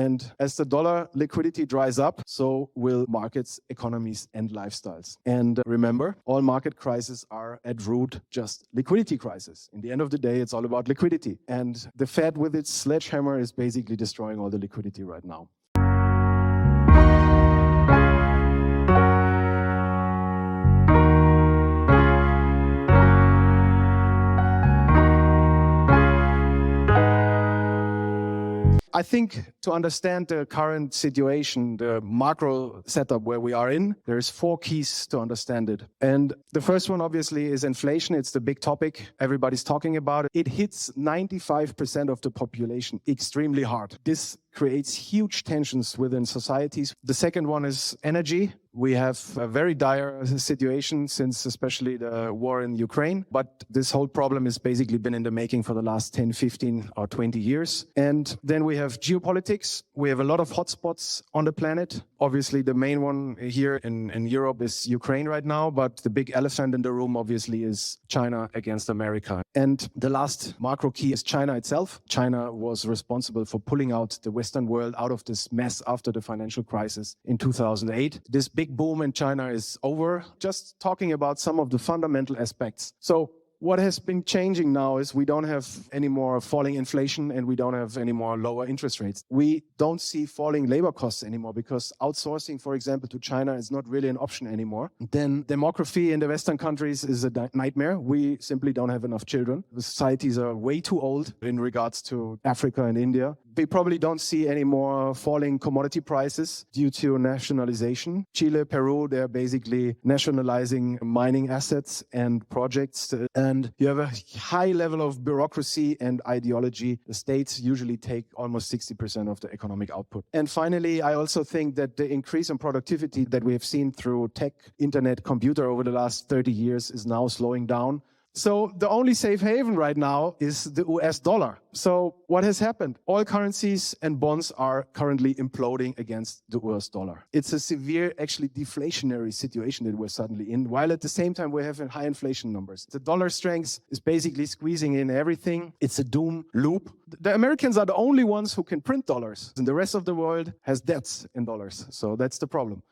And as the dollar liquidity dries up, so will markets, economies, and lifestyles. And remember, all market crises are at root just liquidity crisis. In the end of the day, it's all about liquidity. And the Fed with its sledgehammer is basically destroying all the liquidity right now. I think to understand the current situation, the macro setup where we are in, there's 4 keys to understand it. And the first one, obviously, is inflation. It's the big topic. Everybody's talking about it. It hits 95% of the population extremely hard. This creates huge tensions within societies. The second one is energy. We have a very dire situation since especially the war in Ukraine. But this whole problem has basically been in the making for the last 10, 15 or 20 years. And then we have geopolitics. We have a lot of hotspots on the planet. Obviously, the main one here in Europe is Ukraine right now. But the big elephant in the room, obviously, is China against America. And the last macro key is China itself. China was responsible for pulling out the Western world out of this mess after the financial crisis in 2008. This big boom in China is over. Just talking about some of the fundamental aspects. So what has been changing now is we don't have any more falling inflation and we don't have any more lower interest rates. We don't see falling labor costs anymore because outsourcing, for example, to China is not really an option anymore. Then demography in the Western countries is a nightmare. We simply don't have enough children. The societies are way too old in regards to Africa and India. We probably don't see any more falling commodity prices due to nationalization. Chile, Peru, they're basically nationalizing mining assets and projects. And you have a high level of bureaucracy and ideology. The states usually take almost 60% of the economic output. And finally, I also think that the increase in productivity that we have seen through tech, internet, computer over the last 30 years is now slowing down. So the only safe haven right now is the US dollar. So what has happened? All currencies and bonds are currently imploding against the US dollar. It's a severe, actually deflationary situation that we're suddenly in, while at the same time we're having high inflation numbers. The dollar strength is basically squeezing in everything. It's a doom loop. The Americans are the only ones who can print dollars, and the rest of the world has debts in dollars. So that's the problem.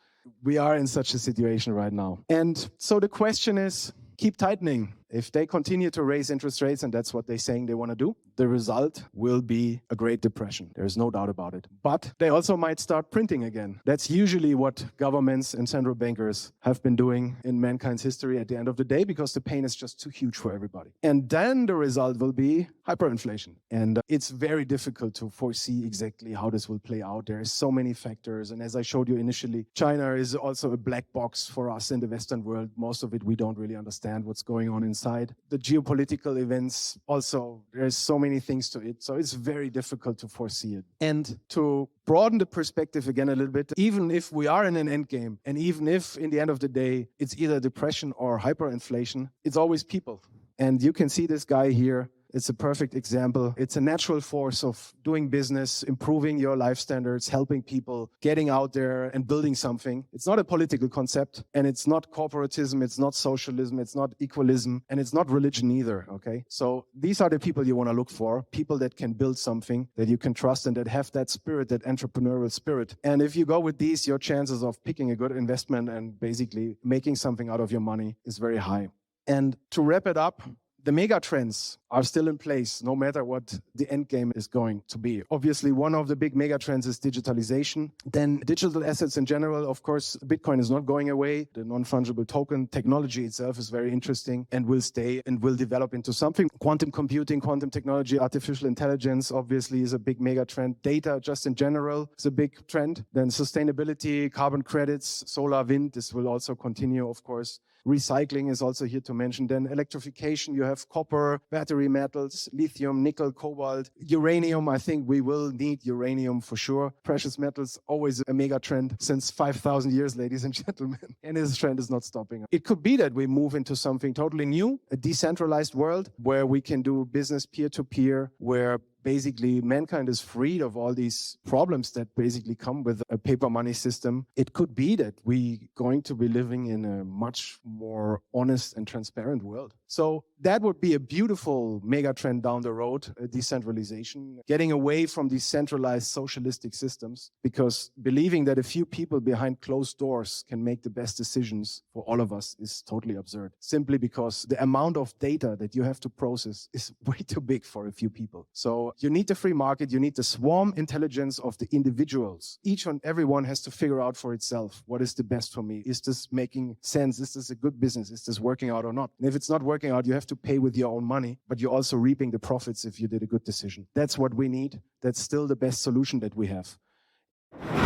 We are in such a situation right now. And so the question is, keep tightening. If they continue to raise interest rates, and that's what they're saying they want to do, the result will be a Great Depression. There's no doubt about it. But they also might start printing again. That's usually what governments and central bankers have been doing in mankind's history at the end of the day, because the pain is just too huge for everybody. And then the result will be hyperinflation. And it's very difficult to foresee exactly how this will play out. There are so many factors. And as I showed you initially, China is also a black box for us in the Western world. Most of it, we don't really understand what's going on inside. The geopolitical events, also, there's so many things to it. So it's very difficult to foresee it. And to broaden the perspective again a little bit, even if we are in an endgame, and even if in the end of the day, it's either depression or hyperinflation, it's always people. And you can see this guy here. It's a perfect example. It's a natural force of doing business, improving your life standards, helping people, getting out there and building something. It's not a political concept, and it's not corporatism, it's not socialism, it's not equalism, and it's not religion either, okay? So these are the people you want to look for, people that can build something that you can trust and that have that spirit, that entrepreneurial spirit. And if you go with these, your chances of picking a good investment and basically making something out of your money is very high. And to wrap it up, the mega trends are still in place, no matter what the end game is going to be. Obviously, one of the big mega trends is digitalization. Then digital assets in general, of course, Bitcoin is not going away. The non-fungible token technology itself is very interesting and will stay and will develop into something. Quantum computing, quantum technology, artificial intelligence, obviously, is a big mega trend. Data, just in general, is a big trend. Then sustainability, carbon credits, solar, wind, this will also continue, of course. Recycling is also here to mention. Then electrification, you have copper, battery metals, lithium, nickel, cobalt, uranium. I think we will need uranium for sure. Precious metals, always a mega trend since 5,000 years, ladies and gentlemen. And this trend is not stopping. It could be that we move into something totally new, a decentralized world where we can do business peer-to-peer, where basically mankind is freed of all these problems that basically come with a paper money system, it could be that we going to be living in a much more honest and transparent world. So that would be a beautiful mega trend down the road, decentralization, getting away from these centralized socialistic systems, because believing that a few people behind closed doors can make the best decisions for all of us is totally absurd, simply because the amount of data that you have to process is way too big for a few people. So you need the free market, you need the swarm intelligence of the individuals. Each and everyone has to figure out for itself, what is the best for me? Is this making sense? Is this a good business? Is this working out or not? And if it's not working out, you have to pay with your own money, but you're also reaping the profits if you did a good decision. That's what we need. That's still the best solution that we have.